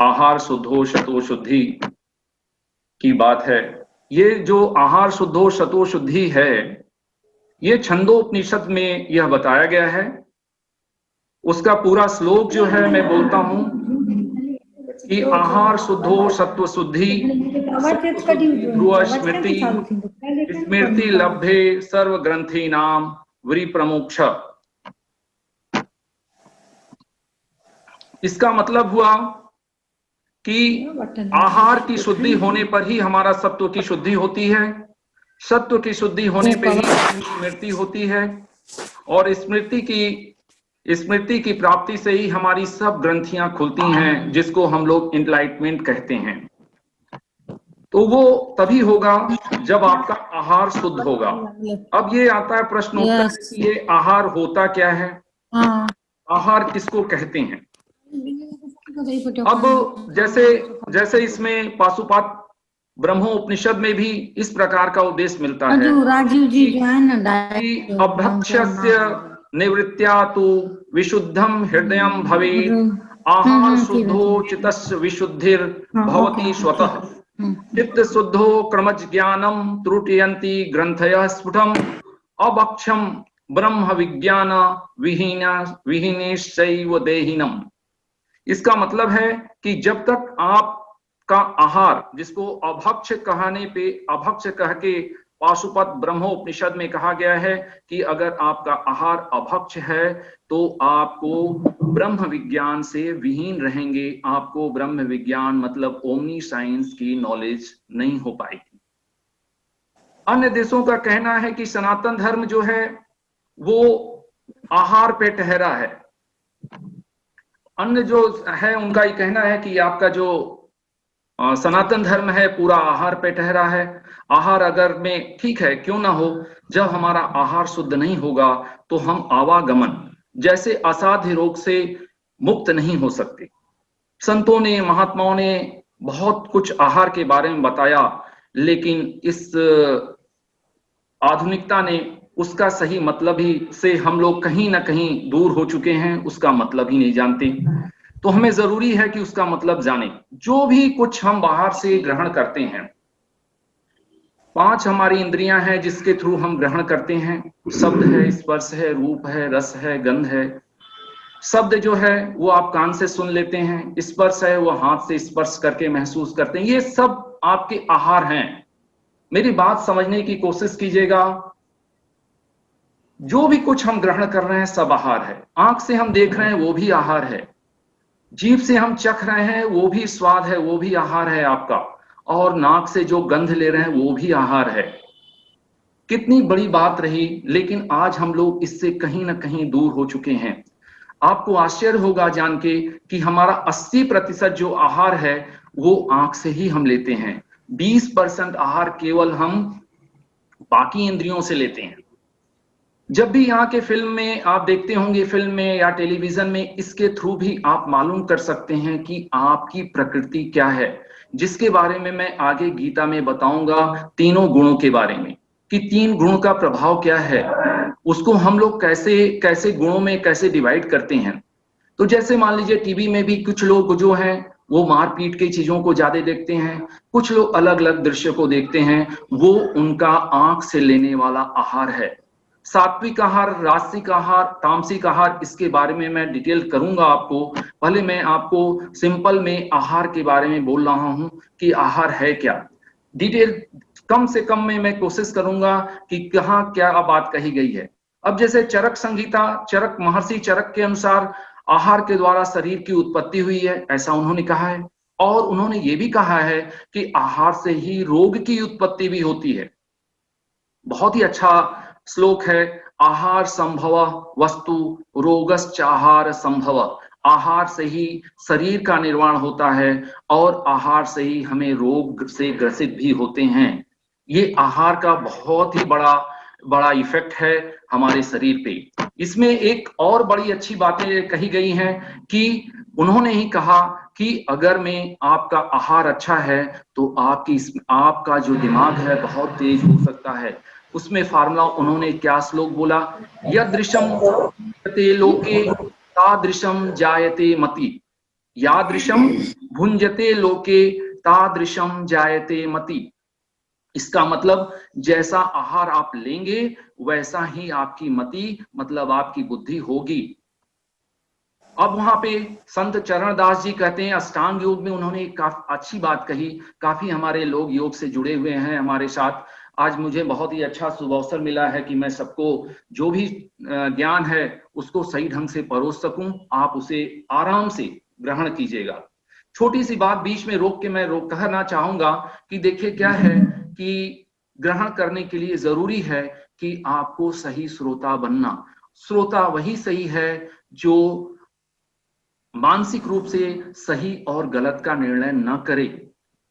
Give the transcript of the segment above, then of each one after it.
आहार शुद्धो शतो शुद्धि की बात है। ये जो आहार शुद्धो शतो शुद्धि है, ये छंदोपनिषद में यह बताया गया है। उसका पूरा श्लोक जो है मैं बोलता हूं कि आहार शुद्धो सत्व शुद्धि ध्रुव स्मृति स्मृति लभ्ये सर्व ग्रंथि नाम विप्रमोक्ष। इसका मतलब हुआ कि आहार की शुद्धि होने पर ही हमारा सत्व की शुद्धि होती है, सत्व की शुद्धि होने पर ही स्मृति होती है, और स्मृति की प्राप्ति से ही हमारी सब ग्रंथियां खुलती हैं, जिसको हम लोग एनलाइटमेंट कहते हैं। तो वो तभी होगा जब आपका आहार शुद्ध होगा। अब ये आता है प्रश्न होता है कि ये आहार होता क्या है, आहार किसको कहते हैं। अब जैसे इसमें पाशुपत ब्रह्मोपनिषद में भी इस प्रकार का उपदेश मिलता है कि अभक्ष्यस्य निवृत्त्या तु विशुद्धम हृदयं भवेत्, आहार शुद्धो चित्तस्य विशुद्धिर भवति स्वतः, चित्त शुद्धो क्रमज ज्ञानम त्रुटयन्ति ग्रंथयः स्फुटम, अभक्ष्यम ब्रह्म विज्ञान विहीनैश्चैव देहिनम्। इसका मतलब है कि जब तक आपका आहार, जिसको अभक्ष्य कहने पे अभक्ष्य कह के पाशुपत ब्रह्मोपनिषद में कहा गया है कि अगर आपका आहार अभक्ष्य है तो आपको ब्रह्म विज्ञान से विहीन रहेंगे, आपको ब्रह्म विज्ञान मतलब ओमनी साइंस की नॉलेज नहीं हो पाएगी। अन्य देशों का कहना है कि सनातन धर्म जो है वो आहार पे ठहरा है। अन्य जो है उनका ये कहना है कि आपका जो सनातन धर्म है पूरा आहार पे ठहरा है। आहार अगर में ठीक है क्यों ना हो, जब हमारा आहार शुद्ध नहीं होगा तो हम आवागमन जैसे असाध्य रोग से मुक्त नहीं हो सकते। संतों ने, महात्माओं ने बहुत कुछ आहार के बारे में बताया, लेकिन इस आधुनिकता ने उसका सही मतलब ही से हम लोग कहीं ना कहीं दूर हो चुके हैं, उसका मतलब ही नहीं जानते। तो हमें जरूरी है कि उसका मतलब जाने। जो भी कुछ हम बाहर से ग्रहण करते हैं, 5 हमारी इंद्रियां हैं जिसके थ्रू हम ग्रहण करते हैं। शब्द है, स्पर्श है, रूप है, रस है, गंध है। शब्द जो है वो आप कान से सुन लेते हैं, स्पर्श है वो हाथ से स्पर्श करके महसूस करते हैं। ये सब आपके आहार हैं। मेरी बात समझने की कोशिश कीजिएगा। जो भी कुछ हम ग्रहण कर रहे हैं सब आहार है। आंख से हम देख रहे हैं वो भी आहार है, जीभ से हम चख रहे हैं वो भी स्वाद है, वो भी आहार है आपका, और नाक से जो गंध ले रहे हैं वो भी आहार है। कितनी बड़ी बात रही, लेकिन आज हम लोग इससे कहीं ना कहीं दूर हो चुके हैं। आपको आश्चर्य होगा जान के कि हमारा 80% जो आहार है वो आंख से ही हम लेते हैं। 20% आहार केवल हम बाकी इंद्रियों से लेते हैं। जब भी यहाँ के फिल्म में आप देखते होंगे, फिल्म में या टेलीविजन में, इसके थ्रू भी आप मालूम कर सकते हैं कि आपकी प्रकृति क्या है, जिसके बारे में मैं आगे गीता में बताऊंगा। तीनों गुणों के बारे में कि 3 गुणों का प्रभाव क्या है, उसको हम लोग कैसे कैसे गुणों में कैसे डिवाइड करते हैं। तो जैसे मान लीजिए टीवी में भी कुछ लोग जो हैं वो मारपीट की चीजों को ज्यादा देखते हैं, कुछ लोग अलग अलग दृश्य को देखते हैं, वो उनका आंख से लेने वाला आहार है। सात्विक आहार, राजसिक आहार, तामसिक आहार, इसके बारे में मैं डिटेल करूंगा आपको। पहले मैं आपको सिंपल में आहार के बारे में बोल रहा हूं कि आहार है क्या। डिटेल कम से कम में मैं कोशिश करूंगा कि कहाँ क्या बात कही गई है। अब जैसे चरक संहिता, चरक महर्षि चरक के अनुसार आहार के द्वारा शरीर की उत्पत्ति हुई है, ऐसा उन्होंने कहा है। और उन्होंने ये भी कहा है कि आहार से ही रोग की उत्पत्ति भी होती है। बहुत ही अच्छा श्लोक है, आहार संभव वस्तु रोगश्चाहार संभव। आहार से ही शरीर का निर्माण होता है और आहार से ही हमें रोग से ग्रसित भी होते हैं। ये आहार का बहुत ही बड़ा इफेक्ट है हमारे शरीर पे। इसमें एक और बड़ी अच्छी बातें कही गई हैं कि उन्होंने ही कहा कि अगर में आपका आहार अच्छा है तो आपका जो दिमाग है बहुत तेज हो सकता है। उसमें फार्मूला उन्होंने क्या श्लोक बोला, यदृशम जायते लोके तादृशम जायते मति। यादृशम भुंजते लोके तादृशम जायते मति। इसका मतलब जैसा आहार आप लेंगे वैसा ही आपकी मति मतलब आपकी बुद्धि होगी। अब वहां पे संत चरणदास जी कहते हैं अष्टांग योग में उन्होंने एक काफी अच्छी बात कही। काफी हमारे लोग योग से जुड़े हुए हैं हमारे साथ। आज मुझे बहुत ही अच्छा शुभ अवसर मिला है कि मैं सबको जो भी ज्ञान है उसको सही ढंग से परोस सकूं। आप उसे आराम से ग्रहण कीजिएगा। छोटी सी बात बीच में रोक के मैं कहना चाहूंगा कि देखिए क्या है कि ग्रहण करने के लिए जरूरी है कि आपको सही श्रोता बनना। श्रोता वही सही है जो मानसिक रूप से सही और गलत का निर्णय न करे।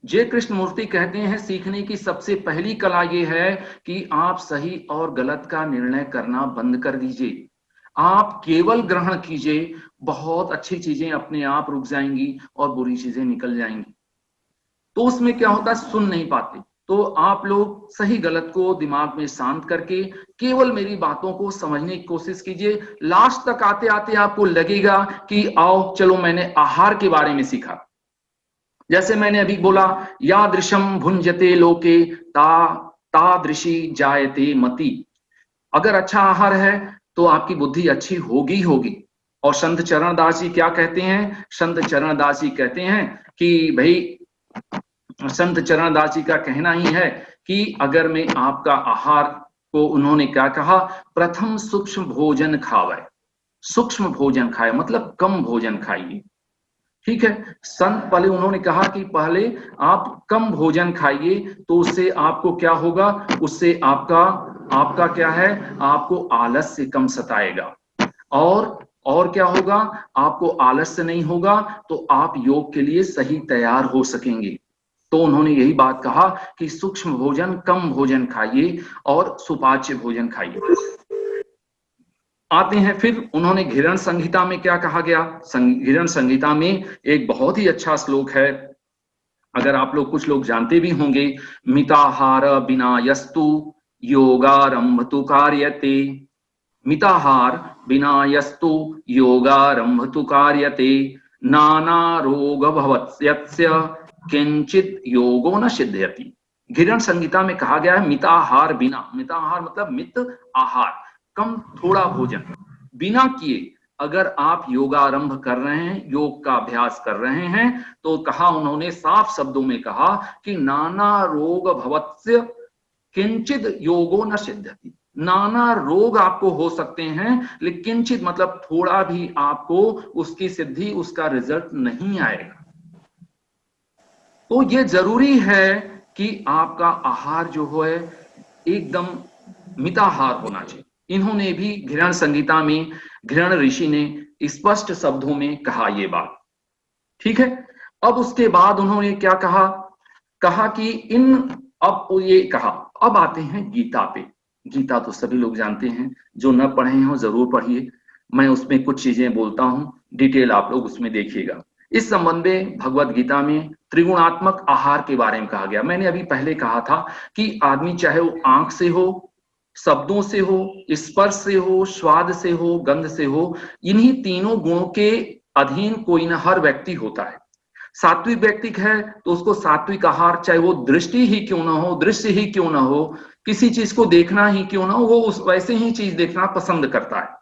जय कृष्ण मूर्ति कहते हैं सीखने की सबसे पहली कला ये है कि आप सही और गलत का निर्णय करना बंद कर दीजिए। आप केवल ग्रहण कीजिए, बहुत अच्छी चीजें अपने आप रुक जाएंगी और बुरी चीजें निकल जाएंगी। तो उसमें क्या होता है, सुन नहीं पाते। तो आप लोग सही गलत को दिमाग में शांत करके केवल मेरी बातों को समझने की कोशिश कीजिए। लास्ट तक आते आते आपको लगेगा कि आओ चलो मैंने आहार के बारे में सीखा। जैसे मैंने अभी बोला यादृशम भुंजते लोके तादृशी जायते मति। अगर अच्छा आहार है तो आपकी बुद्धि अच्छी होगी होगी। और संत चरणदास जी क्या कहते हैं, संत चरणदास जी कहते हैं कि भाई, संत चरणदास जी का कहना ही है कि अगर मैं आपका आहार को, उन्होंने क्या कहा, प्रथम सूक्ष्म भोजन खावे। सूक्ष्म भोजन खाए मतलब कम भोजन खाइए। ठीक है, संत पहले उन्होंने कहा कि पहले आप कम भोजन खाइए तो उससे आपको क्या होगा, उससे आपका क्या है, आपको आलस्य कम सताएगा। और क्या होगा, आपको आलस्य नहीं होगा तो आप योग के लिए सही तैयार हो सकेंगे। तो उन्होंने यही बात कहा कि सूक्ष्म भोजन, कम भोजन खाइए और सुपाच्य भोजन खाइए। आते हैं फिर उन्होंने घिरण संहिता में क्या कहा गया। घिरण संहिता में एक बहुत ही अच्छा श्लोक है, अगर आप लोग कुछ लोग जानते भी होंगे। मिताहार बिना यस्तु योगारंभ तु कार्यते। मिताहार बिना यस्तु योगारंभ तु कार्यते। नाना रोग भवत्स्य किंचित योगो न सिद्ध्यति। घिरण संहिता में कहा गया है मिताहार बिना, मिताहार मतलब मित आहार, कम थोड़ा भोजन बिना किए अगर आप योगारंभ कर रहे हैं, योग का अभ्यास कर रहे हैं, तो कहा उन्होंने साफ शब्दों में कहा कि नाना रोग भवत्स्य किंचित योगो न सिद्ध्यति। नाना रोग आपको हो सकते हैं लेकिन किंचित मतलब थोड़ा भी आपको उसकी सिद्धि, उसका रिजल्ट नहीं आएगा। तो ये जरूरी है कि आपका आहार जो है एकदम मिताहार होना चाहिए। इन्होंने भी घिरण संहिता में, घिरण ऋषि ने स्पष्ट शब्दों में कहा ये बात। ठीक है, अब उसके बाद उन्होंने क्या कहा, कहा कि अब ये कहा, अब आते हैं गीता पे। गीता तो सभी लोग जानते हैं, जो न पढ़े हो जरूर पढ़िए। मैं उसमें कुछ चीजें बोलता हूं, डिटेल आप लोग उसमें देखिएगा। इस संबंध में भगवत गीता में त्रिगुणात्मक आहार के बारे में कहा गया। मैंने अभी पहले कहा था कि आदमी चाहे वो आंख से हो, शब्दों से हो, स्पर्श से हो, स्वाद से हो, गंध से हो, इन्हीं तीनों गुणों के अधीन कोई ना हर व्यक्ति होता है। सात्विक व्यक्ति है तो उसको सात्विक आहार, चाहे वो दृष्टि ही क्यों ना हो, दृश्य ही क्यों ना हो, किसी चीज को देखना ही क्यों ना हो, वो उस वैसे ही चीज देखना पसंद करता है।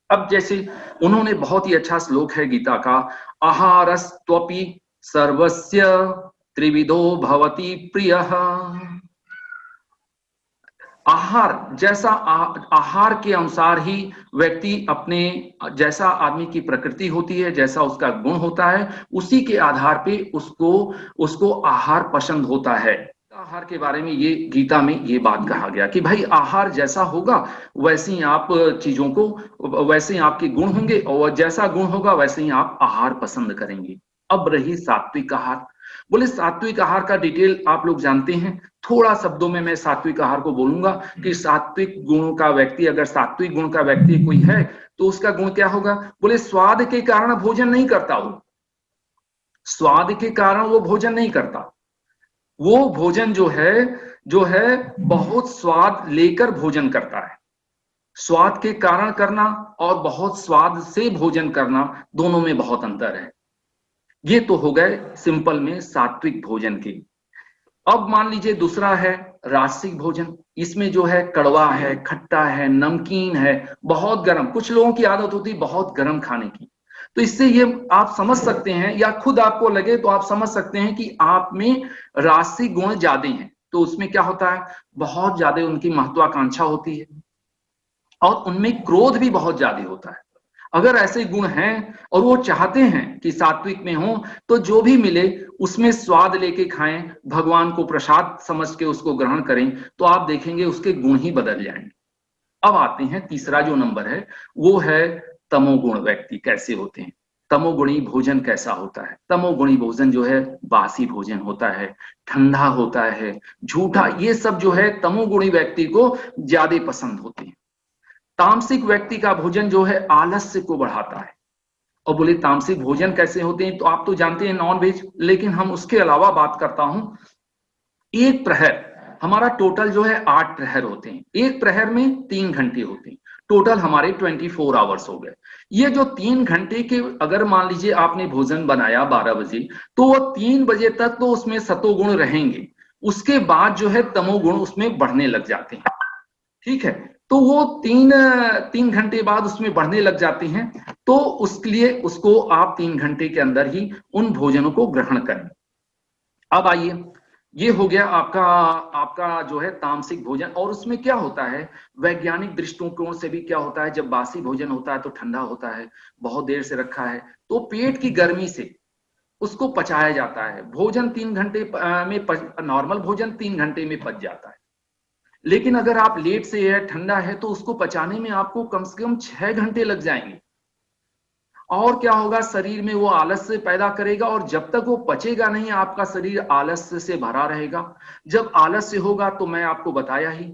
अब जैसे उन्होंने बहुत ही अच्छा श्लोक है गीता का, आहारस्त्वपि सर्वस्य त्रिविधो भवति प्रियः। आहार जैसा आहार के अनुसार ही व्यक्ति अपने, जैसा आदमी की प्रकृति होती है, जैसा उसका गुण होता है, उसी के आधार पे उसको आहार पसंद होता है। आहार के बारे में ये गीता में ये बात कहा गया कि भाई आहार जैसा होगा वैसे ही आप चीजों को, वैसे ही आपके गुण होंगे और जैसा गुण होगा वैसे ही आप आहार पसंद करेंगे। अब रही सात्विक आहार। बोले सात्विक आहार का डिटेल आप लोग जानते हैं। थोड़ा शब्दों में मैं सात्विक आहार को बोलूंगा कि सात्विक गुणों का व्यक्ति, अगर सात्विक गुण का व्यक्ति कोई है तो उसका गुण क्या होगा। बोले स्वाद के कारण भोजन नहीं करता, वो स्वाद के कारण वो भोजन नहीं करता। वो भोजन जो है बहुत स्वाद लेकर भोजन करता है। स्वाद के कारण करना और बहुत स्वाद से भोजन करना, दोनों में बहुत अंतर है। ये तो हो गए सिंपल में सात्विक भोजन के। अब मान लीजिए दूसरा है राजसिक भोजन। इसमें जो है कड़वा है, खट्टा है, नमकीन है, बहुत गर्म। कुछ लोगों की आदत होती है बहुत गर्म खाने की। तो इससे ये आप समझ सकते हैं, या खुद आपको लगे तो आप समझ सकते हैं कि आप में राजसिक गुण ज्यादा हैं। तो उसमें क्या होता है, बहुत ज्यादा उनकी महत्वाकांक्षा होती है और उनमें क्रोध भी बहुत ज्यादा होता है। अगर ऐसे गुण हैं और वो चाहते हैं कि सात्विक में हो, तो जो भी मिले उसमें स्वाद लेके खाएं, भगवान को प्रसाद समझ के उसको ग्रहण करें, तो आप देखेंगे उसके गुण ही बदल जाएंगे। अब आते हैं तीसरा जो नंबर है, वो है तमोगुण व्यक्ति कैसे होते हैं। तमोगुणी भोजन कैसा होता है। तमोगुणी भोजन जो है बासी भोजन होता है, ठंडा होता है, झूठा, ये सब जो है तमोगुणी व्यक्ति को ज्यादा पसंद होते हैं। तामसिक व्यक्ति का भोजन जो है आलस्य को बढ़ाता है। और बोले तामसिक भोजन कैसे होते हैं, तो आप तो जानते हैं नॉन वेज, लेकिन हम उसके अलावा बात करता हूं। एक प्रहर, हमारा टोटल जो है 8 प्रहर होते हैं, एक प्रहर में 3 घंटे होते हैं, टोटल हमारे 24 आवर्स हो गए। ये जो 3 घंटे के, अगर मान लीजिए आपने भोजन बनाया 12 बजे, तो वो 3 बजे तक तो उसमें सतोगुण रहेंगे, उसके बाद जो है तमोगुण उसमें बढ़ने लग जाते हैं। ठीक है, तो वो तीन घंटे बाद उसमें बढ़ने लग जाते हैं। तो उसके लिए उसको आप 3 घंटे के अंदर ही उन भोजनों को ग्रहण करें। अब आइए, ये हो गया आपका आपका जो है तामसिक भोजन। और उसमें क्या होता है, वैज्ञानिक दृष्टिकोण से भी क्या होता है, जब बासी भोजन होता है तो ठंडा होता है, बहुत देर से रखा है, तो पेट की गर्मी से उसको पचाया जाता है। भोजन 3 घंटे में नॉर्मल भोजन 3 घंटे में पच जाता है। लेकिन अगर आप लेट से है, ठंडा है, तो उसको पचाने में आपको कम से कम 6 घंटे लग जाएंगे। और क्या होगा, शरीर में वो आलस्य पैदा करेगा, और जब तक वो पचेगा नहीं आपका शरीर आलस्य से भरा रहेगा। जब आलस्य होगा, तो मैं आपको बताया ही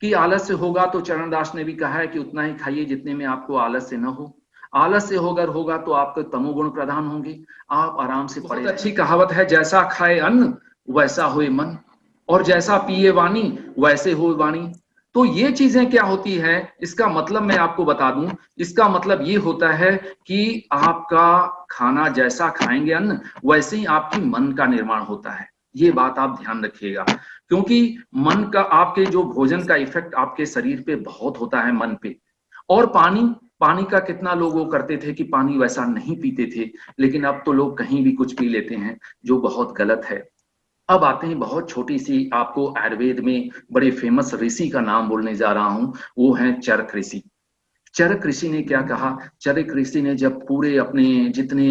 कि आलस्य होगा, तो चरणदास ने भी कहा है कि उतना ही खाइए जितने में आपको आलस्य न हो। आलस्य होगा तो आपके तमोगुण प्रधान होंगे, आप आराम से पड़े। अच्छी कहावत है, जैसा खाए अन्न वैसा होए मन, और जैसा पिए वाणी वैसे हो वाणी। तो ये चीजें क्या होती है, इसका मतलब मैं आपको बता दूं, इसका मतलब ये होता है कि आपका खाना जैसा खाएंगे अन्न, वैसे ही आपकी मन का निर्माण होता है। ये बात आप ध्यान रखिएगा, क्योंकि मन का, आपके जो भोजन का इफेक्ट आपके शरीर पे बहुत होता है, मन पे। और पानी, पानी का कितना लोग वो करते थे कि पानी वैसा नहीं पीते थे, लेकिन अब तो लोग कहीं भी कुछ पी लेते हैं, जो बहुत गलत है। अब आते हैं बहुत छोटी सी, आपको आयुर्वेद में बड़े फेमस ऋषि का नाम बोलने जा रहा हूं, वो है चरक ऋषि। चरक ऋषि ने क्या कहा, चरक ऋषि ने जब पूरे अपने जितने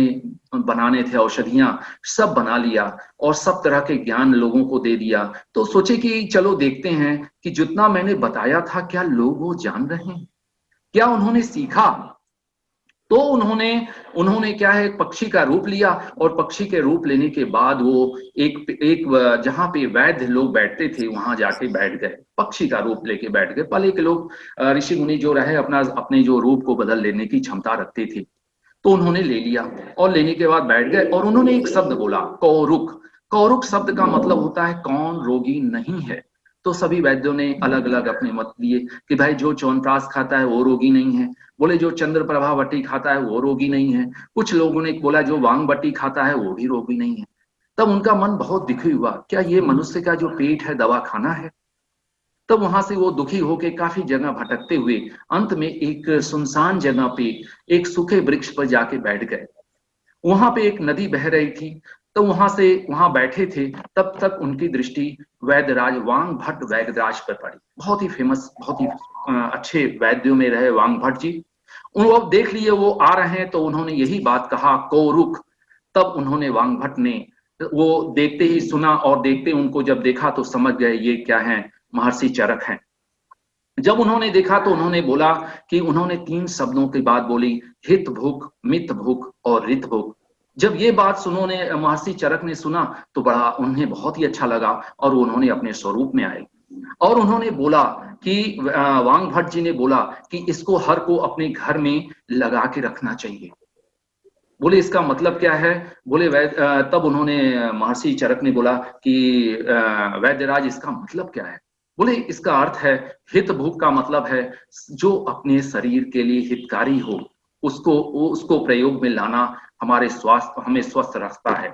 बनाने थे औषधियां सब बना लिया, और सब तरह के ज्ञान लोगों को दे दिया, तो सोचे कि चलो देखते हैं कि जितना मैंने बताया था क्या लोग वो जान रहे हैं, क्या उन्होंने सीखा। तो उन्होंने उन्होंने क्या है, पक्षी का रूप लिया, और पक्षी के रूप लेने के बाद वो एक जहां पे वैद्य लोग बैठते थे वहां जाके बैठ गए, पक्षी का रूप लेके बैठ गए। पहले के लोग ऋषि मुनि जो रहे अपना अपने जो रूप को बदल लेने की क्षमता रखते थे, तो उन्होंने ले लिया, और लेने के बाद बैठ गए, और उन्होंने एक शब्द बोला, कौरुक। कौरुक शब्द का मतलब होता है कौन रोगी नहीं है। तो सभी वैद्यों ने अलग अलग अपने मत दिए कि भाई जो च्यवनप्राश खाता है वो रोगी नहीं है, बोले जो चंद्रप्रभा बट्टी खाता है वो रोगी नहीं है, कुछ लोगों ने बोला जो वांग बट्टी खाता है वो भी रोगी नहीं है। तब उनका मन बहुत दुखी हुआ, क्या ये मनुष्य का जो पेट है दवा खाना है। तब वहां से वो दुखी होके काफी जगह भटकते हुए अंत में एक सुनसान जगह पे एक सूखे वृक्ष पर जाके बैठ गए। वहां पे एक नदी बह रही थी, तो वहां बैठे थे, तब तक उनकी दृष्टि वैद्यराज वांग भट्ट वैद्यराज पर पड़ी। बहुत ही फेमस, बहुत ही अच्छे वैद्यों में रहे वांग भट्ट जी। उनको अब देख लिए वो आ रहे हैं, तो उन्होंने यही बात कहा, कौरुक। तब उन्होंने वांग भट्ट ने वो देखते ही सुना, और देखते उनको जब देखा तो समझ गए ये क्या है, महर्षि चरक हैं। जब उन्होंने देखा तो उन्होंने बोला कि उन्होंने 3 शब्दों की बात बोली, हित भूख, मित भूख और रित भूख। जब ये बात सुनोने महर्षि चरक ने सुना, तो बड़ा उन्हें बहुत ही अच्छा लगा, और उन्होंने अपने स्वरूप में आए, और उन्होंने बोला कि वांग भट्ट जी ने बोला कि इसको हर को अपने घर में लगा के रखना चाहिए। बोले इसका मतलब क्या है, बोले तब उन्होंने महर्षि चरक ने बोला कि वैद्यराज इसका मतलब क्या है। बोले इसका अर्थ है, हित भूख का मतलब है जो अपने शरीर के लिए हितकारी हो, उसको प्रयोग में लाना, हमारे स्वास्थ्य हमें स्वस्थ रखता है।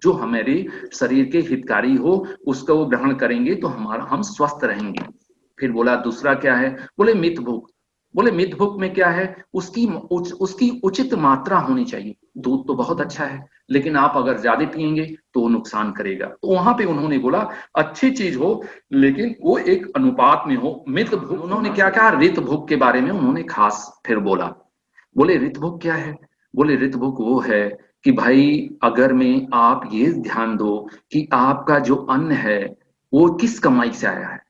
जो हमारे शरीर के हितकारी हो उसका वो ग्रहण करेंगे तो हम स्वस्थ रहेंगे। फिर बोला दूसरा क्या है, बोले मित भूख। बोले मित भूख में क्या है, उसकी उचित मात्रा होनी चाहिए। दूध तो बहुत अच्छा है, लेकिन आप अगर ज्यादा पिएंगे तो वो नुकसान करेगा। तो वहां पे उन्होंने बोला अच्छी चीज हो लेकिन वो एक अनुपात में हो। मित भूख, उन्होंने क्या कहा, ऋत भूख के बारे में उन्होंने खास फिर बोला। बोले ऋत भूख क्या है, बोले ऋत भूख वो है कि भाई अगर में आप ये ध्यान दो कि आपका जो अन्न है वो किस कमाई से आया है,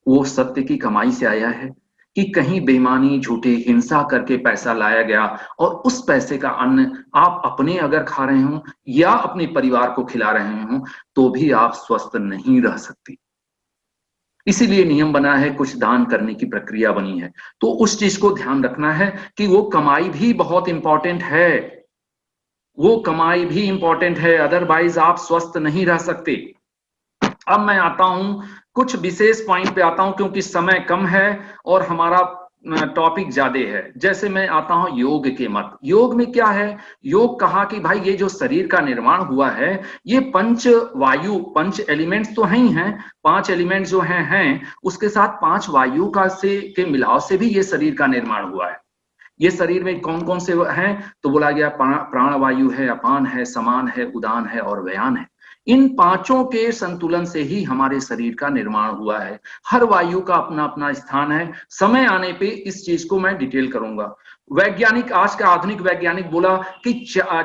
वो सत्य की कमाई से आया है कि कहीं बेईमानी झूठे हिंसा करके पैसा लाया गया और उस पैसे का अन्न आप अपने अगर खा रहे हो या अपने परिवार को खिला रहे हो तो भी आप स्वस्थ नहीं रह सकते। इसीलिए नियम बना है, कुछ दान करने की प्रक्रिया बनी है। तो उस चीज को ध्यान रखना है कि वो कमाई भी बहुत इंपॉर्टेंट है, वो कमाई भी इंपॉर्टेंट है, अदरवाइज आप स्वस्थ नहीं रह सकते। अब मैं आता हूं कुछ विशेष पॉइंट पे आता हूं क्योंकि समय कम है और हमारा टॉपिक ज्यादा है। जैसे मैं आता हूं योग के मत। योग में क्या है, योग कहा कि भाई ये जो शरीर का निर्माण हुआ है ये पंच वायु, पंच एलिमेंट्स तो हैं ही हैं, पांच एलिमेंट्स जो हैं उसके साथ पांच वायु का से के मिलाव से भी ये शरीर का निर्माण हुआ है। ये शरीर में कौन कौन से हैं, तो बोला गया प्राण वायु है, अपान है, समान है, उदान है और व्यान है। इन पांचों के संतुलन से ही हमारे शरीर का निर्माण हुआ है। हर वायु का अपना अपना स्थान है। समय आने पे इस चीज को मैं डिटेल करूंगा। वैज्ञानिक, आज का आधुनिक वैज्ञानिक बोला कि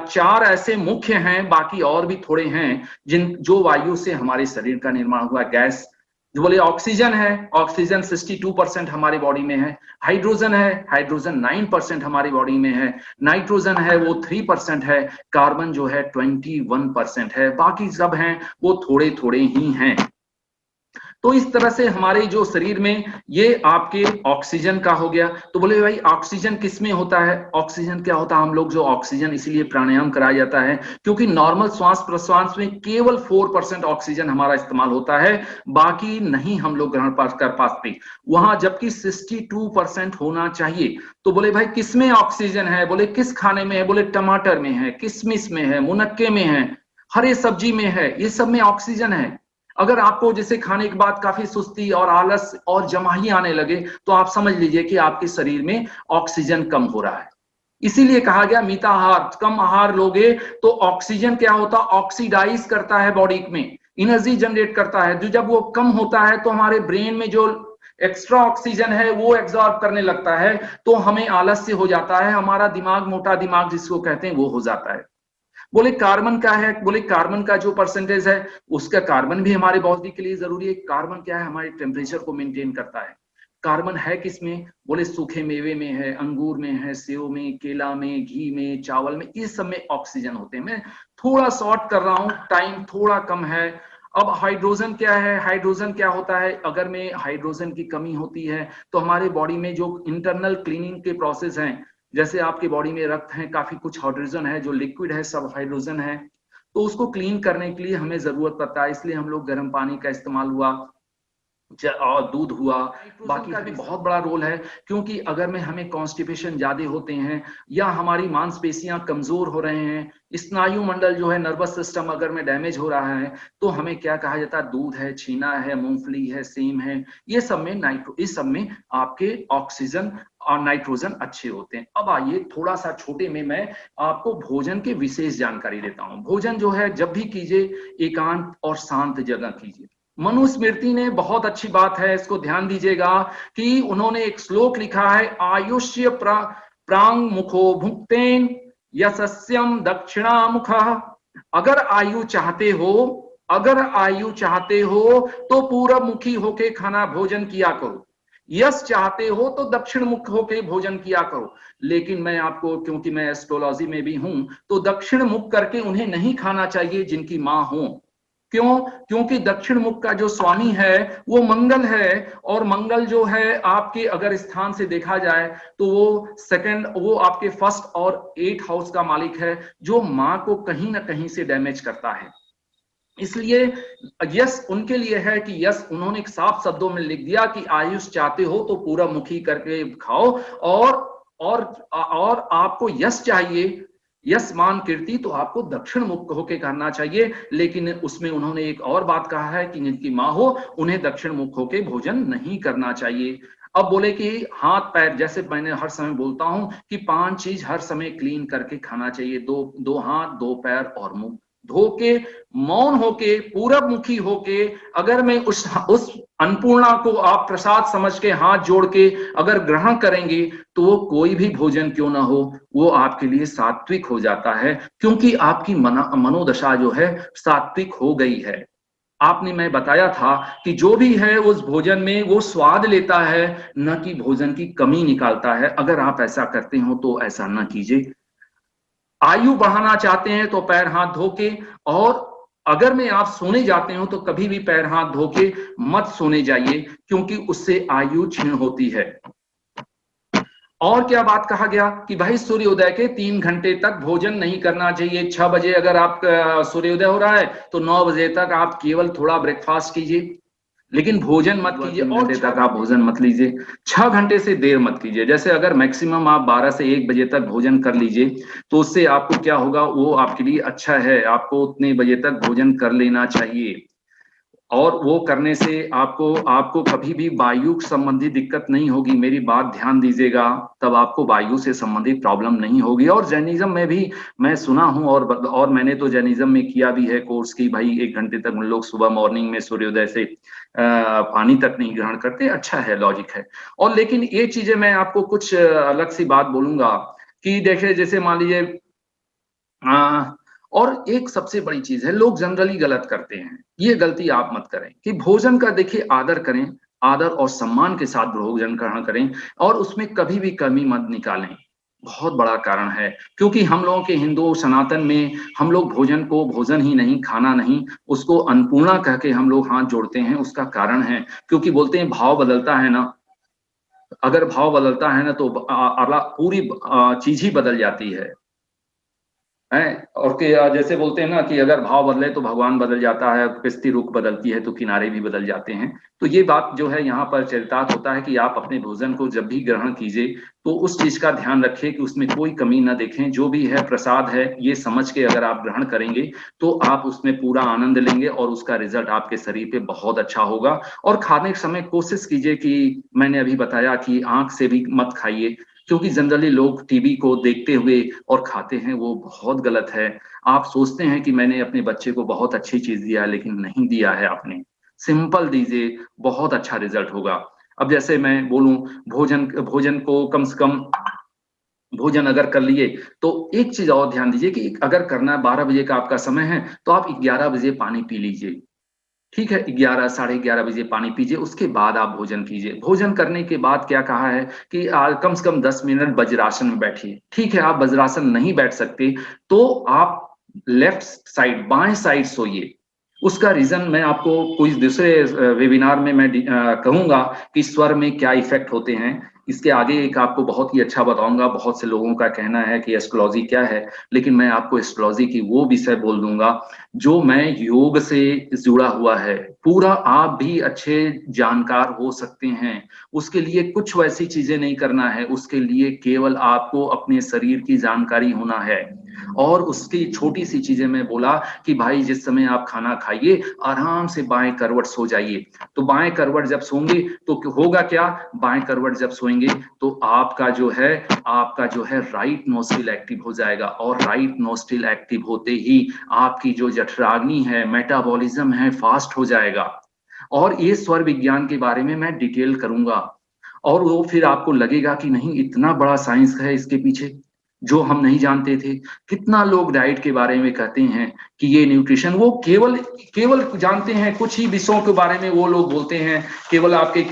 चार ऐसे मुख्य हैं, बाकी और भी थोड़े हैं जो वायु से हमारे शरीर का निर्माण हुआ। गैस जो बोले ऑक्सीजन है, ऑक्सीजन 62% हमारी बॉडी में है। हाइड्रोजन है, हाइड्रोजन 9% हमारी बॉडी में है। नाइट्रोजन है वो 3% है। कार्बन जो है 21% है। बाकी सब हैं वो थोड़े थोड़े ही हैं। तो इस तरह से हमारे जो शरीर में ये आपके ऑक्सीजन का हो गया। तो बोले भाई ऑक्सीजन किस में होता है, ऑक्सीजन क्या होता है, हम लोग जो ऑक्सीजन इसलिए प्राणायाम कराया जाता है क्योंकि नॉर्मल श्वास प्रश्वास में केवल 4% ऑक्सीजन हमारा इस्तेमाल होता है, बाकी नहीं हम लोग ग्रहण कर पाते वहां, जबकि 62% होना चाहिए। तो बोले भाई किस में ऑक्सीजन है, बोले किस खाने में है, बोले टमाटर में है, किशमिश में है, मुनक्के में है, हरे सब्जी में है, ये सब में ऑक्सीजन है। अगर आपको जैसे खाने के बाद काफी सुस्ती और आलस और जमाही आने लगे तो आप समझ लीजिए कि आपके शरीर में ऑक्सीजन कम हो रहा है। इसीलिए कहा गया मिताहार, कम आहार लोगे तो ऑक्सीजन क्या होता, ऑक्सीडाइज करता है बॉडी में, एनर्जी जनरेट करता है। जो जब वो कम होता है तो हमारे ब्रेन में जो एक्स्ट्रा ऑक्सीजन है वो एब्जॉर्ब करने लगता है, तो हमें आलस्य हो जाता है, हमारा दिमाग, मोटा दिमाग जिसको कहते हैं, वो हो जाता है। बोले कार्बन का है, बोले कार्बन का जो परसेंटेज है उसका, कार्बन भी हमारे बॉडी के लिए जरूरी है। कार्बन क्या है, हमारे टेम्परेचर को मेंटेन करता है। कार्बन है किसमें, बोले सूखे मेवे में है, अंगूर में है, सेव में, केला में, घी में, चावल में, इस सब में ऑक्सीजन होते हैं। मैं थोड़ा शॉर्ट कर रहा हूं, टाइम थोड़ा कम है। अब हाइड्रोजन क्या है, हाइड्रोजन क्या होता है, अगर में हाइड्रोजन की कमी होती है तो हमारे बॉडी में जो इंटरनल क्लीनिंग के प्रोसेस हैं, जैसे आपके बॉडी में रक्त है, काफी कुछ हाइड्रोजन है, जो लिक्विड है सब हाइड्रोजन है, तो उसको क्लीन करने के लिए हमें जरूरत पड़ता है। इसलिए हम लोग गर्म पानी का इस्तेमाल हुआ और दूध हुआ, बाकी का भी बहुत बड़ा रोल है। क्योंकि अगर में हमें कॉन्स्टिपेशन ज्यादा होते हैं या हमारी मांसपेशियां कमजोर हो रहे हैं, स्नायु मंडल जो है, नर्वस सिस्टम अगर में डैमेज हो रहा है, तो हमें क्या कहा जाता है, दूध है, छीना है, मूंगफली है, सेम है, ये सब में इस सब में आपके ऑक्सीजन और नाइट्रोजन अच्छे होते हैं। अब आइए थोड़ा सा छोटे में मैं आपको भोजन की विशेष जानकारी देता हूं। भोजन जो है जब भी कीजिए एकांत और शांत जगह कीजिए। मनुस्मृति ने बहुत अच्छी बात है, इसको ध्यान दीजिएगा कि उन्होंने एक श्लोक लिखा है, आयुष्य प्रांग मुखो भुक्तेन यशस्यम दक्षिणामुख। अगर आयु चाहते हो, अगर आयु चाहते हो तो पूरब मुखी होके खाना भोजन किया करो, यश चाहते हो तो दक्षिण मुख होके भोजन किया करो। लेकिन मैं आपको, क्योंकि मैं एस्ट्रोलॉजी में भी हूं, तो दक्षिण मुख करके उन्हें नहीं खाना चाहिए जिनकी मां हो। क्यों, क्योंकि दक्षिण मुख का जो स्वामी है वो मंगल है, और मंगल जो है आपके अगर स्थान से देखा जाए तो वो सेकंड, वो आपके फर्स्ट और 8th हाउस का मालिक है, जो मां को कहीं ना कहीं से डैमेज करता है। इसलिए यश उनके लिए है कि यश, उन्होंने साफ शब्दों में लिख दिया कि आयुष चाहते हो तो पूरा मुखी करके खाओ, और आपको यश चाहिए यश मान कीर्ति, तो आपको दक्षिण मुख होके करना चाहिए। लेकिन उसमें उन्होंने एक और बात कहा है कि जिनकी माँ हो उन्हें दक्षिण मुख होके भोजन नहीं करना चाहिए। अब बोले कि हाथ पैर, जैसे मैंने हर समय बोलता हूं कि 5 चीज हर समय क्लीन करके खाना चाहिए, दो हाथ, 2 पैर और मुंह धो के, मौन होके, पूरब मुखी होके। अगर मैं उस अन्नपूर्णा को आप प्रसाद समझ के हाथ जोड़ के अगर ग्रहण करेंगे, तो वो कोई भी भोजन क्यों ना हो, वो आपके लिए सात्विक हो जाता है, क्योंकि आपकी मनोदशा जो है सात्विक हो गई है। आपने, मैं बताया था कि जो भी है उस भोजन में वो स्वाद लेता है, न कि भोजन की कमी निकालता है। अगर आप ऐसा करते हो तो ऐसा न कीजिए। आयु बढ़ाना चाहते हैं तो पैर हाथ धो के, और अगर में आप सोने जाते हो तो कभी भी पैर हाथ धो के मत सोने जाइए, क्योंकि उससे आयु क्षीण होती है। और क्या बात कहा गया कि भाई सूर्योदय के 3 घंटे तक भोजन नहीं करना चाहिए। 6 बजे अगर आप सूर्योदय हो रहा है तो 9 बजे तक आप केवल थोड़ा ब्रेकफास्ट कीजिए, लेकिन भोजन मत कीजिए। और 3 घंटे तक आप भोजन मत लीजिए, 6 घंटे से देर मत कीजिए। जैसे अगर मैक्सिमम आप 12 से 1 बजे तक भोजन कर लीजिए, तो उससे आपको क्या होगा, वो आपके लिए अच्छा है। आपको उतने बजे तक भोजन कर लेना चाहिए, और वो करने से आपको आपको कभी भी वायु संबंधी दिक्कत नहीं होगी। मेरी बात ध्यान दीजिएगा, तब आपको वायु से संबंधित प्रॉब्लम नहीं होगी। और जैनिज्म में भी मैं सुना हूं, और मैंने तो जैनिज्म में किया भी है कोर्स की, भाई 1 घंटे तक उन लोग सुबह मॉर्निंग में सूर्योदय से पानी तक नहीं ग्रहण करते। अच्छा है, लॉजिक है। और लेकिन ये चीजें मैं आपको कुछ अलग सी बात बोलूंगा कि देखिए, जैसे मान लीजिए, और एक सबसे बड़ी चीज है, लोग जनरली गलत करते हैं, ये गलती आप मत करें कि भोजन का देखिए आदर करें, आदर और सम्मान के साथ भोजन ग्रहण करें, और उसमें कभी भी कमी मत निकालें। बहुत बड़ा कारण है, क्योंकि हम लोगों के हिंदू सनातन में हम लोग भोजन को भोजन ही नहीं, खाना नहीं, उसको अन्नपूर्णा कह के हम लोग हाथ जोड़ते हैं। उसका कारण है, क्योंकि बोलते हैं भाव बदलता है ना, अगर भाव बदलता है ना तो पूरी चीज ही बदल जाती है। और कि जैसे बोलते हैं ना कि अगर भाव बदले तो भगवान बदल जाता है, किश्ती रुख बदलती है तो किनारे भी बदल जाते हैं। तो ये बात जो है यहाँ पर चरितार्थ होता है कि आप अपने भोजन को जब भी ग्रहण कीजिए तो उस चीज का ध्यान रखें कि उसमें कोई कमी ना देखें। जो भी है प्रसाद है, ये समझ के अगर आप ग्रहण करेंगे तो आप उसमें पूरा आनंद लेंगे, और उसका रिजल्ट आपके शरीर पे बहुत अच्छा होगा। और खाने के समय कोशिश कीजिए कि मैंने अभी बताया कि आंख से भी मत खाइए, क्योंकि जनरली लोग टीवी को देखते हुए और खाते हैं, वो बहुत गलत है। आप सोचते हैं कि मैंने अपने बच्चे को बहुत अच्छी चीज दिया है, लेकिन नहीं दिया है आपने। सिंपल दीजिए, बहुत अच्छा रिजल्ट होगा। अब जैसे मैं बोलूं, भोजन भोजन को कम से कम, भोजन अगर कर लिए तो एक चीज और ध्यान दीजिए कि अगर करना है, 12 बजे का आपका समय है तो आप 11 बजे पानी पी लीजिए। ठीक है, 11 साढ़े 11 बजे पानी पीजिए, उसके बाद आप भोजन कीजिए। भोजन करने के बाद क्या कहा है कि कम से कम 10 मिनट वज्रासन में बैठिए। ठीक है, आप वज्रासन नहीं बैठ सकते तो आप लेफ्ट साइड, बाएं साइड सोइए। उसका रीजन मैं आपको कोई दूसरे वेबिनार में मैं कहूंगा कि स्वर में क्या इफेक्ट होते हैं। इसके आगे एक आपको बहुत ही अच्छा बताऊंगा। बहुत से लोगों का कहना है कि एस्ट्रोलॉजी क्या है, लेकिन मैं आपको एस्ट्रोलॉजी की वो विषय बोल दूंगा जो मैं योग से जुड़ा हुआ है। पूरा आप भी अच्छे जानकार हो सकते हैं। उसके लिए कुछ वैसी चीजें नहीं करना है, उसके लिए केवल आपको अपने शरीर की जानकारी होना है। और उसकी छोटी सी चीजें मैं बोला कि भाई जिस समय आप खाना खाइए, आराम से बाएं करवट सो जाइए। तो बाएं करवट जब सोंगे तो होगा क्या, बाएं करवट जब सोएंगे तो आपका जो है राइट नोस्ट्रिल एक्टिव हो जाएगा, और राइट नोस्ट्रिल एक्टिव होते ही आपकी जो जठराग्नि है, मेटाबॉलिज्म है, फास्ट हो जाएगा। और ये स्वर विज्ञान के बारे में मैं डिटेल करूंगा, और वो फिर आपको लगेगा कि नहीं, इतना बड़ा साइंस है इसके पीछे जो हम नहीं जानते थे। कितना लोग डाइट के बारे में कहते हैं कि ये न्यूट्रिशन, वो केवल केवल जानते हैं कुछ ही विषयों के बारे में। वो लोग बोलते हैं केवल आपके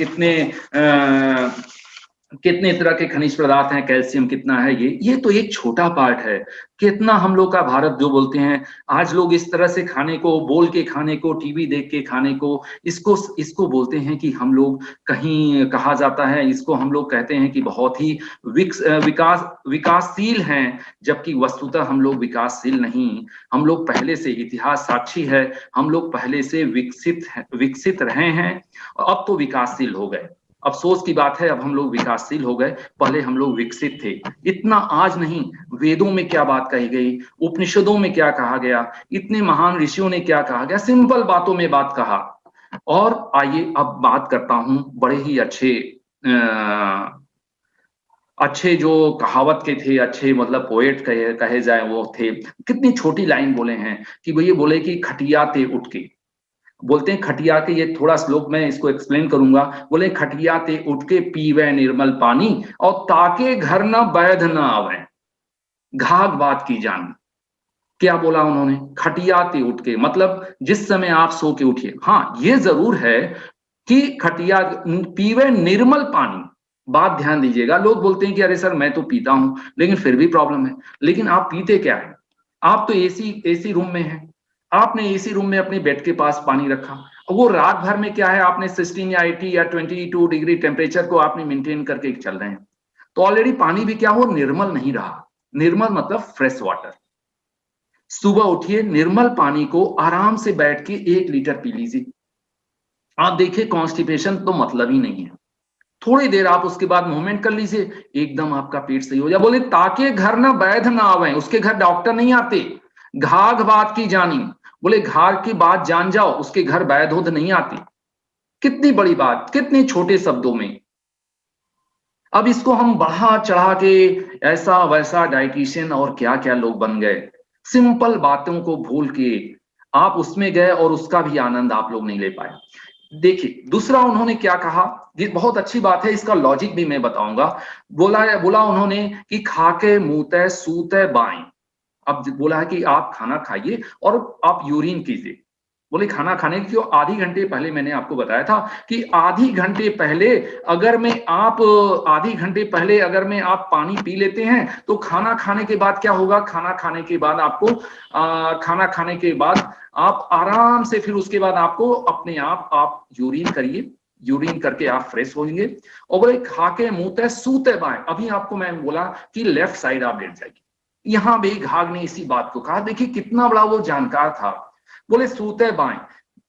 कितने तरह के खनिज पदार्थ हैं, कैल्शियम कितना है, ये तो एक छोटा पार्ट है। कितना हम लोग का भारत जो बोलते हैं, आज लोग इस तरह से खाने को, बोल के खाने को, टीवी देख के खाने को, इसको इसको बोलते हैं कि हम लोग, कहीं कहा जाता है इसको, हम लोग कहते हैं कि बहुत ही विकासशील हैं, जबकि वस्तुतः हम लोग विकासशील नहीं। हम लोग पहले से, इतिहास साक्षी है, हम लोग पहले से विकसित रहे हैं, अब तो विकासशील हो गए। अफसोस की बात है, अब हम लोग विकासशील हो गए, पहले हम लोग विकसित थे। इतना आज नहीं, वेदों में क्या बात कही गई, उपनिषदों में क्या कहा गया, इतने महान ऋषियों ने क्या कहा गया, सिंपल बातों में बात कहा। और आइए अब बात करता हूं बड़े ही अच्छे जो कहावत के थे, अच्छे मतलब पोएट कहे जाए वो थे। कितनी छोटी लाइन बोले हैं कि वो ये बोले कि खटिया ते उठ के, बोलते हैं खटिया के, ये थोड़ा श्लोक मैं इसको एक्सप्लेन करूंगा। बोले खटिया ते उठ के पीवे निर्मल पानी, और ताके घर न बैध न आवे, घाघ बात की जानी। क्या बोला उन्होंने, खटिया ते उठ के, मतलब जिस समय आप सो के उठिए। हाँ ये जरूर है कि खटिया पीवे निर्मल पानी, बात ध्यान दीजिएगा। लोग बोलते हैं कि अरे सर मैं तो पीता हूं, लेकिन फिर भी प्रॉब्लम है। लेकिन आप पीते क्या है, आप तो एसी एसी रूम में हैं, आपने एसी रूम में अपने बेड के पास पानी रखा, वो रात भर में क्या है, आपने 16 या 80 या 22 डिग्री टेम्परेचर को आपने मेंटेन करके चल रहे हैं, तो ऑलरेडी पानी भी क्या हो, निर्मल नहीं रहा। निर्मल मतलब फ्रेश वाटर। सुबह उठिए, निर्मल पानी को आराम से बैठ के 1 लीटर पी लीजिए। आप देखिए कॉन्स्टिपेशन तो मतलब ही नहीं है। थोड़ी देर आप उसके बाद मूवमेंट कर लीजिए, एकदम आपका पेट सही हो जाए। बोले ताके घर ना वैध ना आवे, उसके घर डॉक्टर नहीं आते, घाघ बात की जानी। बोले घाघ की बात जान जाओ, उसके घर वैध होद नहीं आती। कितनी बड़ी बात, कितने छोटे शब्दों में। अब इसको हम बढ़ा चढ़ा के ऐसा वैसा डाइटिशियन और क्या क्या लोग बन गए, सिंपल बातों को भूल के आप उसमें गए और उसका भी आनंद आप लोग नहीं ले पाए। देखिए दूसरा उन्होंने क्या कहा, ये बहुत अच्छी बात है, इसका लॉजिक भी मैं बताऊंगा। बोला उन्होंने कि खाके मुंहते सूते बाएं। अब बोला है कि आप खाना खाइए और आप यूरिन कीजिए। बोले खाना खाने के क्यों, आधी घंटे पहले मैंने आपको बताया था कि आधी घंटे पहले अगर में आप पानी पी लेते हैं, तो खाना खाने के बाद क्या होगा, खाना खाने के बाद आपको खाना खाने के बाद आप आराम से, फिर उसके बाद आपको अपने आप यूरिन करिए, यूरिन करके आप फ्रेश होंगे। और बोले खा के मुंह ते सूते बाएं। अभी आपको मैं बोला कि लेफ्ट साइड आप लेट जाएगी, यहां भी घाघ ने इसी बात को कहा। देखिए कितना बड़ा वो जानकार था। बोले सूते बाएं।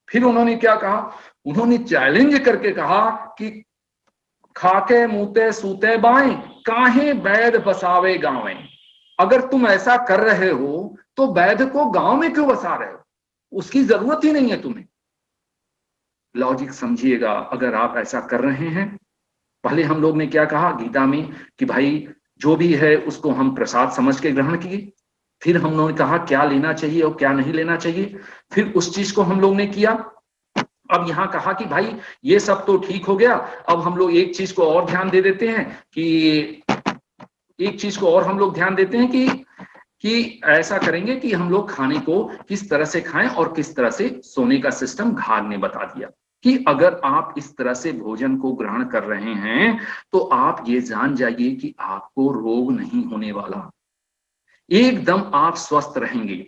फिर उन्होंने क्या कहा, उन्होंने चैलेंज करके कहा कि खाके मुंहते सूते बाएं, काहे वैद बसावे गांवे। अगर तुम ऐसा कर रहे हो तो वैद को गांव में क्यों बसा रहे हो, उसकी जरूरत ही नहीं है तुम्हें। लॉजिक समझिएगा, अगर आप ऐसा कर रहे हैं। पहले हम लोग ने क्या कहा गीता में कि भाई जो भी है उसको हम प्रसाद समझ के ग्रहण किए। फिर हम लोगों ने कहा क्या लेना चाहिए और क्या नहीं लेना चाहिए, फिर उस चीज को हम लोग ने किया। अब यहां कहा कि भाई ये सब तो ठीक हो गया, अब हम लोग एक चीज को और ध्यान दे देते हैं कि ऐसा करेंगे कि हम लोग खाने को किस तरह से खाएं और किस तरह से सोने का सिस्टम घाघ ने बता दिया कि अगर आप इस तरह से भोजन को ग्रहण कर रहे हैं तो आप ये जान जाइए कि आपको रोग नहीं होने वाला, एकदम आप स्वस्थ रहेंगे,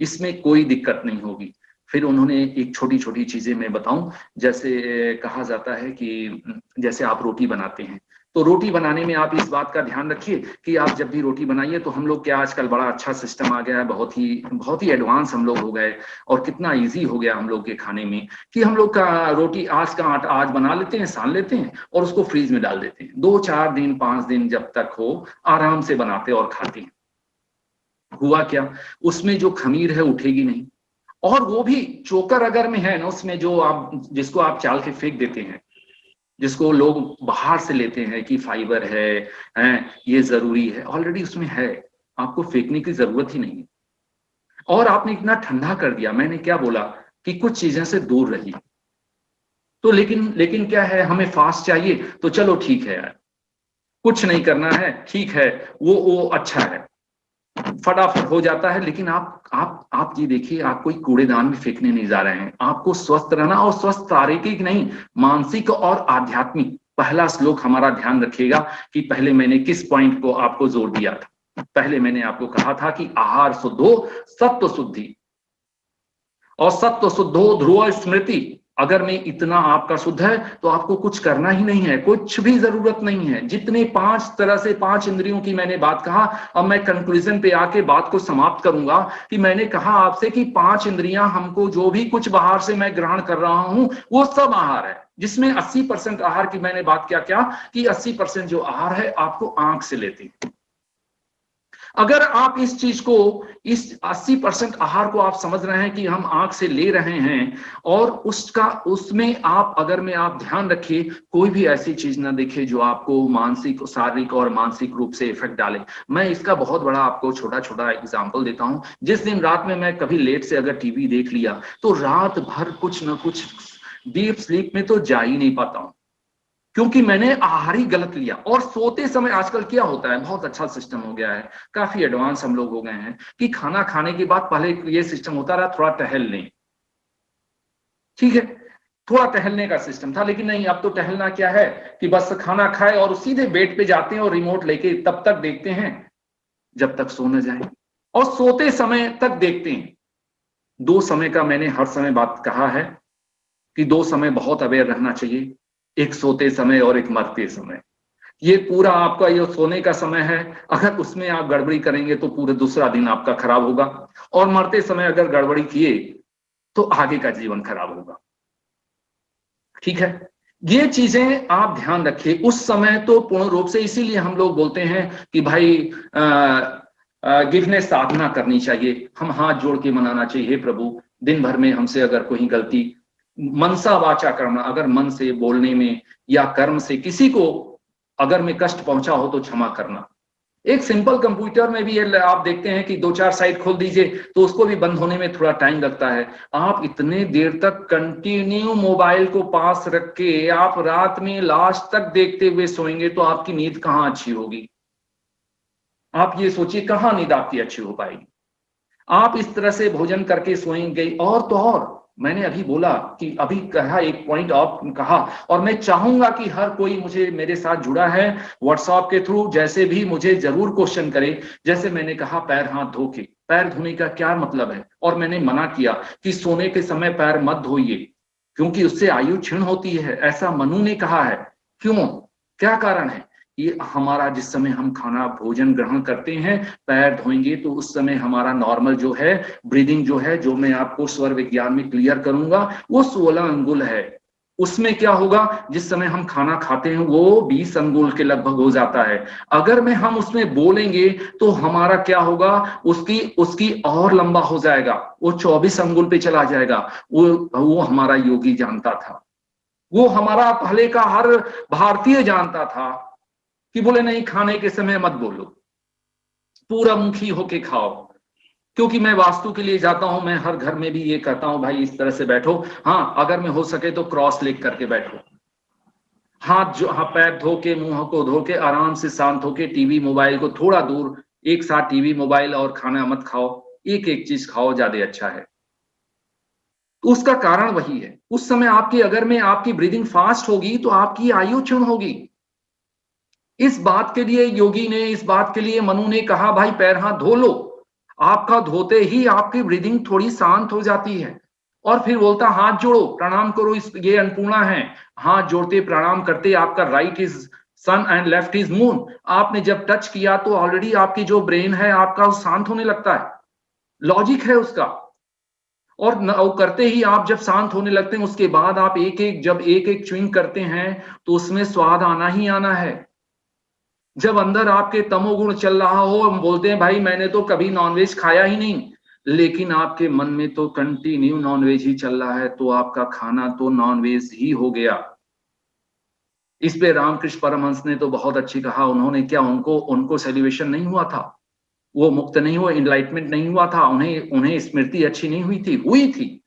इसमें कोई दिक्कत नहीं होगी। फिर उन्होंने एक छोटी छोटी चीजें मैं बताऊं, जैसे कहा जाता है कि जैसे आप रोटी बनाते हैं, तो रोटी बनाने में आप इस बात का ध्यान रखिए कि आप जब भी रोटी बनाइए, तो हम लोग क्या आजकल बड़ा अच्छा सिस्टम आ गया है, बहुत ही एडवांस हम लोग हो गए, और कितना इजी हो गया हम लोग के खाने में कि हम लोग का रोटी आज का आटा आज बना लेते हैं, सान लेते हैं और उसको फ्रीज में डाल देते हैं, 2-4 दिन 5 दिन जब तक हो आराम से बनाते और खाते हैं। हुआ क्या, उसमें जो खमीर है उठेगी नहीं, और वो भी चोकर अगर में है ना, उसमें जो आप जिसको आप चाल के फेंक देते हैं, जिसको लोग बाहर से लेते हैं कि फाइबर है ये जरूरी है, ऑलरेडी उसमें है, आपको फेंकने की जरूरत ही नहीं है। और आपने इतना ठंडा कर दिया, मैंने क्या बोला कि कुछ चीजें से दूर रहिए। तो लेकिन क्या है, हमें फास्ट चाहिए तो चलो ठीक है यार, कुछ नहीं करना है, ठीक है, वो अच्छा है, फटाफट हो जाता है। लेकिन आप ये देखिए, आप कोई कूड़ेदान में फेंकने नहीं जा रहे हैं, आपको स्वस्थ रहना, और स्वस्थ शारीरिक नहीं, मानसिक और आध्यात्मिक। पहला श्लोक हमारा ध्यान रखिएगा कि पहले मैंने किस पॉइंट को आपको जोर दिया था। पहले मैंने आपको कहा था कि आहार शुद्धो सत्व शुद्धि, और सत्व शुद्धो ध्रुव स्मृति। अगर में इतना आपका शुद्ध है तो आपको कुछ करना ही नहीं है, कुछ भी जरूरत नहीं है। जितने 5 इंद्रियों की मैंने बात कहा, अब मैं कंक्लूजन पे आके बात को समाप्त करूंगा कि मैंने कहा आपसे कि 5 इंद्रियां हमको, जो भी कुछ बाहर से मैं ग्रहण कर रहा हूं वो सब आहार है। जिसमें 80% आहार की मैंने बात क्या कि 80% जो आहार है आपको आंख से लेते हैं। अगर आप इस चीज को, इस 80% आहार को आप समझ रहे हैं कि हम आंख से ले रहे हैं, और उसमें आप आप ध्यान रखिए कोई भी ऐसी चीज ना दिखे जो आपको मानसिक, शारीरिक और मानसिक रूप से इफेक्ट डाले। मैं इसका बहुत बड़ा आपको छोटा छोटा एग्जांपल देता हूं। जिस दिन रात में मैं कभी लेट से अगर टीवी देख लिया तो रात भर कुछ ना कुछ डीप स्लीप में तो जा ही नहीं पाता हूं, क्योंकि मैंने आहार ही गलत लिया। और सोते समय आजकल क्या होता है, बहुत अच्छा सिस्टम हो गया है, काफी एडवांस हम लोग हो गए हैं कि खाना खाने के बाद पहले ये सिस्टम होता रहा थोड़ा टहल लें, ठीक है, थोड़ा टहलने का सिस्टम था। लेकिन नहीं, अब तो टहलना क्या है कि बस खाना खाए और सीधे बेड पे जाते हैं और रिमोट लेके तब तक देखते हैं जब तक सो न जाए, और सोते समय तक देखते हैं। दो समय का मैंने हर समय बात कहा है कि दो समय बहुत अवेयर रहना चाहिए, एक सोते समय और एक मरते समय। ये पूरा आपका ये सोने का समय है, अगर उसमें आप गड़बड़ी करेंगे तो पूरे दूसरा दिन आपका खराब होगा, और मरते समय अगर गड़बड़ी किए तो आगे का जीवन खराब होगा, ठीक है। ये चीजें आप ध्यान रखिए। उस समय तो पूर्ण रूप से, इसीलिए हम लोग बोलते हैं कि भाई गिरने साधना करनी चाहिए, हम हाथ जोड़ के मनाना चाहिए, हे प्रभु दिन भर में हमसे अगर कोई गलती, मनसा वाचा करना, अगर मन से, बोलने में या कर्म से किसी को अगर मैं कष्ट पहुंचा हो तो क्षमा करना। एक सिंपल कंप्यूटर में भी आप देखते हैं कि 2-4 साइट खोल दीजिए तो उसको भी बंद होने में थोड़ा टाइम लगता है। आप इतने देर तक कंटिन्यू मोबाइल को पास रख के आप रात में लास्ट तक देखते हुए सोएंगे तो आपकी नींद कहां अच्छी होगी? आप ये सोचिए कहां नींद आपकी अच्छी हो पाएगी? आप इस तरह से भोजन करके सोएंगे। और तो और मैंने अभी बोला कि अभी कहा, एक पॉइंट आप कहा, और मैं चाहूंगा कि हर कोई मुझे मेरे साथ जुड़ा है व्हाट्सएप के थ्रू, जैसे भी मुझे जरूर क्वेश्चन करे। जैसे मैंने कहा पैर हाथ धो के, पैर धोने का क्या मतलब है? और मैंने मना किया कि सोने के समय पैर मत धोइए क्योंकि उससे आयु क्षीण होती है, ऐसा मनु ने कहा है। क्यों, क्या कारण है? ये हमारा जिस समय हम खाना भोजन ग्रहण करते हैं पैर धोएंगे तो उस समय हमारा नॉर्मल जो है ब्रीदिंग जो है, जो मैं आपको स्वर विज्ञान में क्लियर करूंगा, वो 16 अंगुल है। उसमें क्या होगा, जिस समय हम खाना खाते हैं वो 20 अंगुल के लगभग हो जाता है। अगर मैं हम उसमें बोलेंगे तो हमारा क्या होगा, उसकी उसकी और लंबा हो जाएगा, वो 24 अंगुल पे चला जाएगा। वो हमारा योगी जानता था, वो हमारा पहले का हर भारतीय जानता था कि बोले नहीं खाने के समय मत बोलो, पूरा मुखी होके खाओ। क्योंकि मैं वास्तु के लिए जाता हूं, मैं हर घर में भी ये कहता हूं भाई इस तरह से बैठो, हाँ अगर मैं हो सके तो क्रॉस लेग करके बैठो, हाथ पैर धो के, मुंह को धो के आराम से शांत होके, टीवी मोबाइल को थोड़ा दूर, एक साथ टीवी मोबाइल और खाना मत खाओ, एक एक चीज खाओ, ज्यादा अच्छा है। तो उसका कारण वही है, उस समय आपकी अगर में आपकी ब्रीदिंग फास्ट होगी तो आपकी आयु क्षीण होगी। इस बात के लिए योगी ने, इस बात के लिए मनु ने कहा भाई पैर हाथ धो लो। आपका धोते ही आपकी ब्रीदिंग थोड़ी शांत हो जाती है। और फिर बोलता हाथ जोड़ो, प्रणाम करो, इस ये अन्नपूर्णा है। हाथ जोड़ते प्रणाम करते आपका right is sun and left is moon, आपने जब टच किया तो ऑलरेडी आपकी जो ब्रेन है आपका शांत होने लगता है, लॉजिक है उसका। और करते ही आप जब शांत होने लगते हैं उसके बाद आप जब एक एक च्युइंग करते हैं तो उसमें स्वाद आना ही आना है। जब अंदर आपके तमोगुण चल रहा हो, हम बोलते हैं भाई मैंने तो कभी नॉनवेज खाया ही नहीं, लेकिन आपके मन में तो कंटिन्यू नॉनवेज ही चल रहा है, तो आपका खाना तो नॉनवेज ही हो गया। इस पे रामकृष्ण परमहंस ने तो बहुत अच्छी कहा, उन्होंने क्या, उनको उनको सेलिब्रेशन नहीं हुआ था, वो मुक्त नहीं हुआ, इनलाइटमेंट नहीं हुआ था, उन्हें उन्हें स्मृति अच्छी नहीं हुई थी,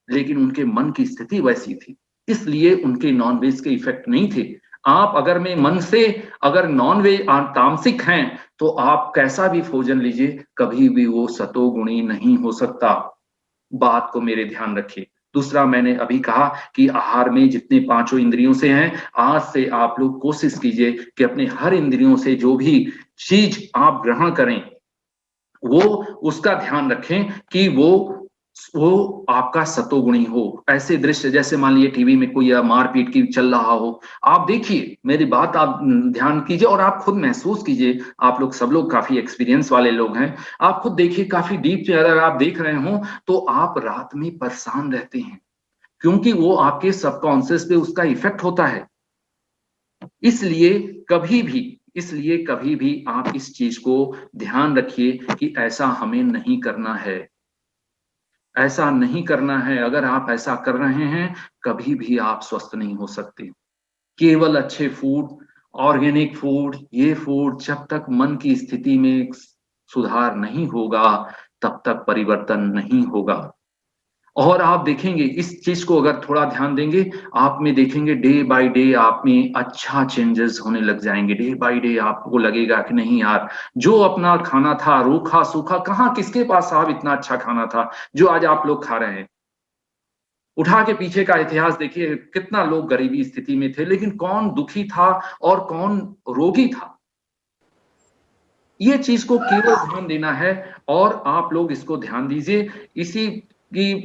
लेकिन उनके मन की स्थिति वैसी थी, इसलिए उनके नॉनवेज के इफेक्ट नहीं थे। आप अगर में मन से अगर नॉनवेज तामसिक हैं तो आप कैसा भी भोजन लीजिए कभी भी वो सतोगुणी नहीं हो सकता। बात को मेरे ध्यान रखिए। दूसरा मैंने अभी कहा कि आहार में जितने पांचों इंद्रियों से हैं, आज से आप लोग कोशिश कीजिए कि अपने हर इंद्रियों से जो भी चीज आप ग्रहण करें वो उसका ध्यान रखें कि वो आपका सतोगुणी हो। ऐसे दृश्य जैसे मान लीजिए टीवी में कोई मारपीट की चल रहा हो, आप देखिए, मेरी बात आप ध्यान कीजिए और आप खुद महसूस कीजिए। आप लोग सब लोग काफी एक्सपीरियंस वाले लोग हैं, आप खुद देखिए, काफी डीप अगर आप देख रहे हो तो आप रात में परेशान रहते हैं, क्योंकि वो आपके सबकॉन्शियस पे उसका इफेक्ट होता है। इसलिए कभी भी आप इस चीज को ध्यान रखिए कि ऐसा हमें नहीं करना है, ऐसा नहीं करना है। अगर आप ऐसा कर रहे हैं, कभी भी आप स्वस्थ नहीं हो सकते। केवल अच्छे फूड, ऑर्गेनिक फूड, ये फूड, जब तक मन की स्थिति में सुधार नहीं होगा, तब तक परिवर्तन नहीं होगा। और आप देखेंगे इस चीज को अगर थोड़ा ध्यान देंगे, आप में देखेंगे डे बाय डे आप में अच्छा चेंजेस होने लग जाएंगे। डे बाय डे आपको लगेगा कि नहीं यार, जो अपना खाना था रूखा सूखा, कहाँ किसके पास साहब इतना अच्छा खाना था जो आज आप लोग खा रहे हैं। उठा के पीछे का इतिहास देखिए, कितना लोग गरीबी स्थिति में थे, लेकिन कौन दुखी था और कौन रोगी था। ये चीज को केवल ध्यान देना है और आप लोग इसको ध्यान दीजिए।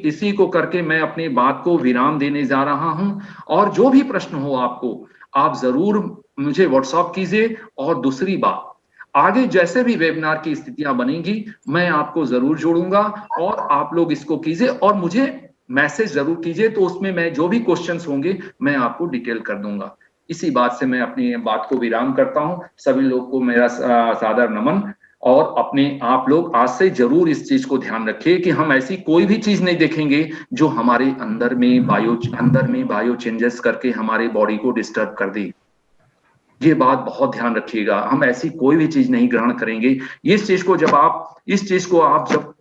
इसी को करके मैं अपनी बात को विराम देने जा रहा हूं। और जो भी प्रश्न हो आपको, आप जरूर मुझे व्हाट्सएप कीजिए। और दूसरी बात, आगे जैसे भी वेबिनार की स्थितियां बनेंगी, मैं आपको जरूर जोड़ूंगा और आप लोग इसको कीजिए और मुझे मैसेज जरूर कीजिए, तो उसमें मैं जो भी क्वेश्चंस होंगे मैं आपको डिटेल कर दूंगा। इसी बात से मैं अपनी बात को विराम करता हूं। सभी लोग को मेरा सादर नमन। और अपने आप लोग आज से जरूर इस चीज को ध्यान रखिए कि हम ऐसी कोई भी चीज नहीं देखेंगे जो हमारे अंदर में बायो चेंजेस करके हमारे बॉडी को डिस्टर्ब कर दे। ये बात बहुत ध्यान रखिएगा, हम ऐसी कोई भी चीज नहीं ग्रहण करेंगे। इस चीज को आप जब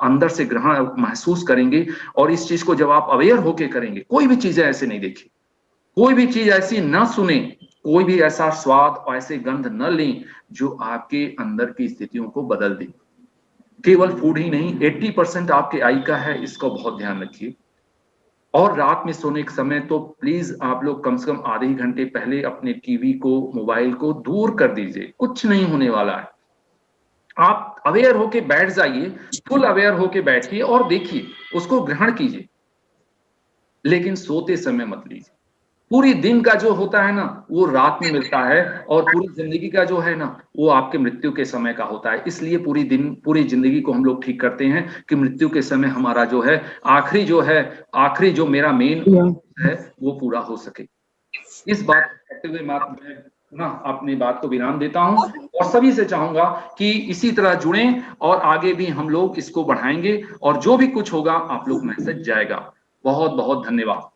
अंदर से ग्रहण महसूस करेंगे और इस चीज को जब आप अवेयर होके करेंगे, कोई भी चीजें ऐसे नहीं देखी, कोई भी चीज ऐसी न सुने, कोई भी ऐसा स्वाद और ऐसे गंध न लें जो आपके अंदर की स्थितियों को बदल दे। केवल फूड ही नहीं, 80% आपके आई का है, इसको बहुत ध्यान रखिए। और रात में सोने के समय तो प्लीज आप लोग कम से कम आधे घंटे पहले अपने टीवी को, मोबाइल को दूर कर दीजिए। कुछ नहीं होने वाला है। आप अवेयर होके बैठ जाइए, फुल अवेयर होके बैठिए और देखिए, उसको ग्रहण कीजिए, लेकिन सोते समय मत लीजिए। पूरी दिन का जो होता है ना, वो रात में मिलता है, और पूरी जिंदगी का जो है ना, वो आपके मृत्यु के समय का होता है। इसलिए पूरी जिंदगी को हम लोग ठीक करते हैं कि मृत्यु के समय हमारा जो है आखिरी जो मेरा मेन है वो पूरा हो सके। इस बात को कहते हुए मैं पुनः अपनी बात को विराम देता हूं और सभी से चाहूंगा कि इसी तरह जुड़ें और आगे भी हम लोग इसको बढ़ाएंगे, और जो भी कुछ होगा आप लोग मैसेज जाएगा। बहुत बहुत धन्यवाद।